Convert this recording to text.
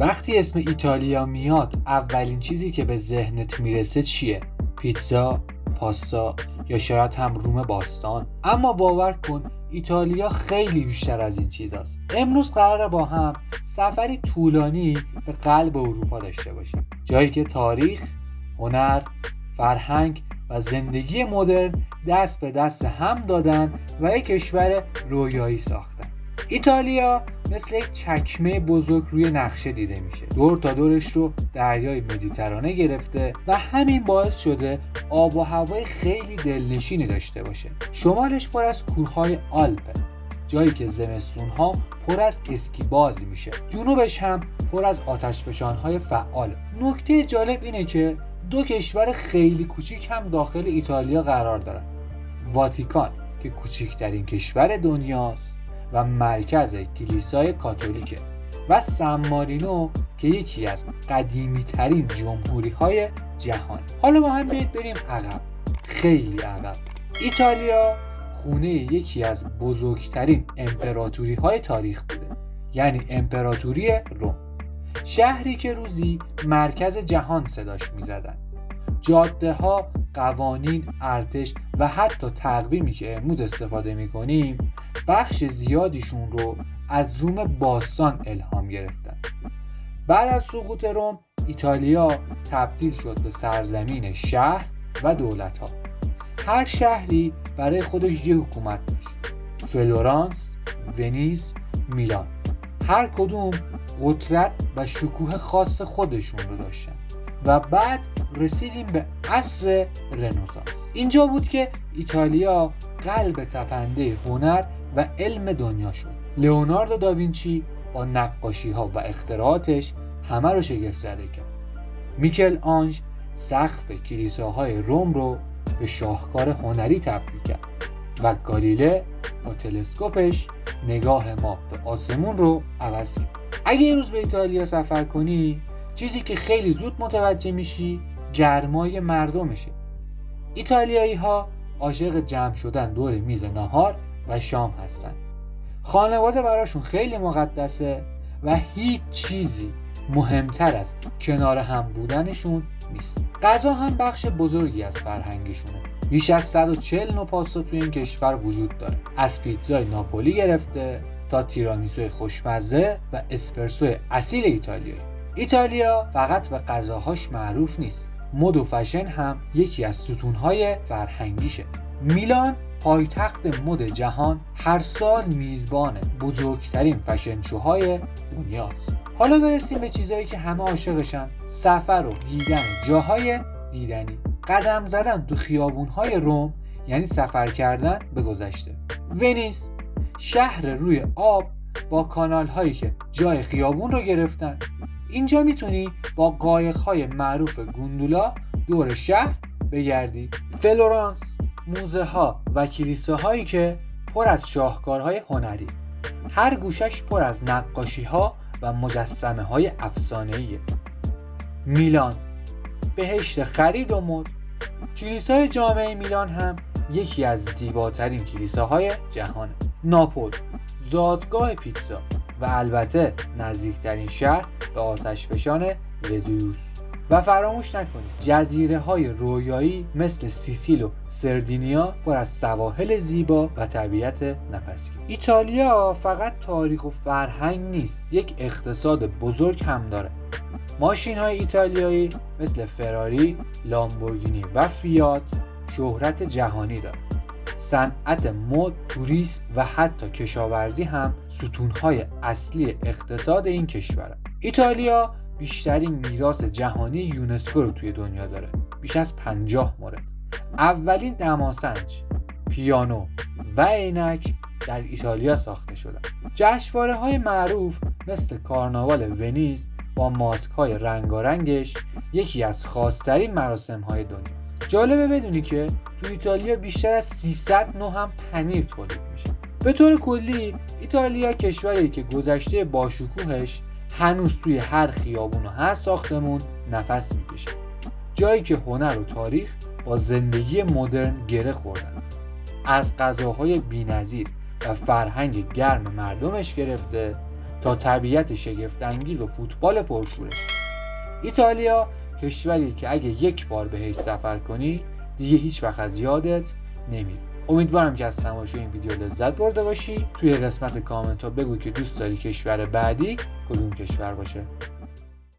وقتی اسم ایتالیا میاد اولین چیزی که به ذهنت میرسه چیه؟ پیتزا، پاستا یا شاید هم روم باستان؟ اما باور کن ایتالیا خیلی بیشتر از این چیزاست. امروز قراره با هم سفری طولانی به قلب اروپا داشته باشیم، جایی که تاریخ، هنر، فرهنگ و زندگی مدرن دست به دست هم دادن و یک کشور رویایی ساختن. ایتالیا مثل یک چکمه بزرگ روی نقشه دیده میشه. دور تا دورش رو دریای مدیترانه گرفته و همین باعث شده آب و هوای خیلی دلنشینی داشته باشه. شمالش پر از کوههای آلپه، جایی که زمستونها پر از اسکی بازی میشه. جنوبش هم پر از آتشفشانهای فعال. نکته جالب اینه که دو کشور خیلی کوچیک هم داخل ایتالیا قرار دارن. واتیکان که کوچکترین کشور دنیاست و مرکز کلیسای کاتولیکه و سن مارینو که یکی از قدیمی ترین جمهوری های جهان. حالا با هم بریم عقب، خیلی عقب. ایتالیا خونه یکی از بزرگترین امپراتوری های تاریخ بوده، یعنی امپراتوری روم، شهری که روزی مرکز جهان صداش می زدن. جاده ها، قوانین، ارتش و حتی تقویمی که امروز استفاده می کنیم بخش زیادیشون رو از روم باستان الهام گرفتن. بعد از سقوط روم ایتالیا تبدیل شد به سرزمین شهر و دولت ها. هر شهری برای خودش یک حکومت داشت. فلورانس، ونیز، میلان، هر کدوم قدرت و شکوه خاص خودشون رو داشتن. و بعد رسیدیم به عصر رنسانس. اینجا بود که ایتالیا قلب تپنده هنر و علم دنیا شد. لئوناردو داوینچی با نقاشی ها و اختراعاتش همه رو شگفت زده کرد. میکل آنژ سقف کلیساهای روم رو به شاهکار هنری تبدیل کرد و گالیله با تلسکوپش نگاه ما به آسمون رو عوض کرد. اگه یه روز به ایتالیا سفر کنی، چیزی که خیلی زود متوجه میشی گرمای مردمشه. ایتالیایی ها عاشق جمع شدن دور میز ناهار و شام هستن. خانواده براشون خیلی مقدسه و هیچ چیزی مهمتر از کنار هم بودنشون نیست. غذا هم بخش بزرگی از فرهنگشونه. بیش از 140 نوع پاستا توی این کشور وجود داره، از پیتزای ناپولی گرفته تا تیرامیسوی خوشمزه و اسپرسو اصیل ایتالیایی. ایتالیا فقط به غذاهاش معروف نیست، مد و فشن هم یکی از ستونهای فرهنگیشه. میلان پایتخت مد جهان هر سال میزبان بزرگترین فشن شوهای دنیاست. حالا برسیم به چیزایی که همه عاشقشن: سفر و دیدن جاهای دیدنی. قدم زدن تو خیابونهای روم یعنی سفر کردن به گذشته. ونیز شهر روی آب با کانال هایی که جای خیابون رو گرفتن. اینجا میتونی با قایق‌های معروف گوندولا دور شهر بگردی. فلورانس موزه ها و کلیساهایی که پر از شاهکارهای هنری، هر گوشش پر از نقاشی ها و مجسمه های افسانه‌ایه. میلان بهشت خرید و مد. کلیسای جامع میلان هم یکی از زیباترین کلیساهای جهانه. ناپل زادگاه پیتزا و البته نزدیکترین شهر به آتشفشان وزویوس. و فراموش نکنید جزیره های رویایی مثل سیسیل و سردینیا پر از سواحل زیبا و طبیعت نفسگیر. ایتالیا فقط تاریخ و فرهنگ نیست، یک اقتصاد بزرگ هم داره. ماشین های ایتالیایی مثل فراری، لامبورگینی و فیات شهرت جهانی داره. صنعت مد، توریسم و حتی کشاورزی هم ستونهای اصلی اقتصاد این کشوره. ایتالیا بیشترین میراث جهانی یونسکو رو توی دنیا داره، بیش از 50 مورد. اولین دماسنج، پیانو و عینک در ایتالیا ساخته شدن. جشنواره‌های معروف مثل کارناوال ونیز با ماسک‌های رنگارنگش یکی از خاص‌ترین مراسم‌های دنیا. جالبه بدونی که تو ایتالیا بیشتر از 300 نوع هم پنیر تولید میشه. به طور کلی ایتالیا کشوری که گذشته باشکوهش هنوز توی هر خیابون و هر ساختمون نفس میکشه. جایی که هنر و تاریخ با زندگی مدرن گره خوردن. از غذاهای بی‌نظیر و فرهنگ گرم مردمش گرفته تا طبیعت شگفت‌انگیز و فوتبال پرشورش. ایتالیا کشوری که اگه یک بار بهش سفر کنی دیگه هیچ وقت از یادت نمیره. امیدوارم که از تماشای این ویدیو لذت برده باشی. توی قسمت کامنت ها بگو که دوست داری کشور بعدی کدوم کشور باشه.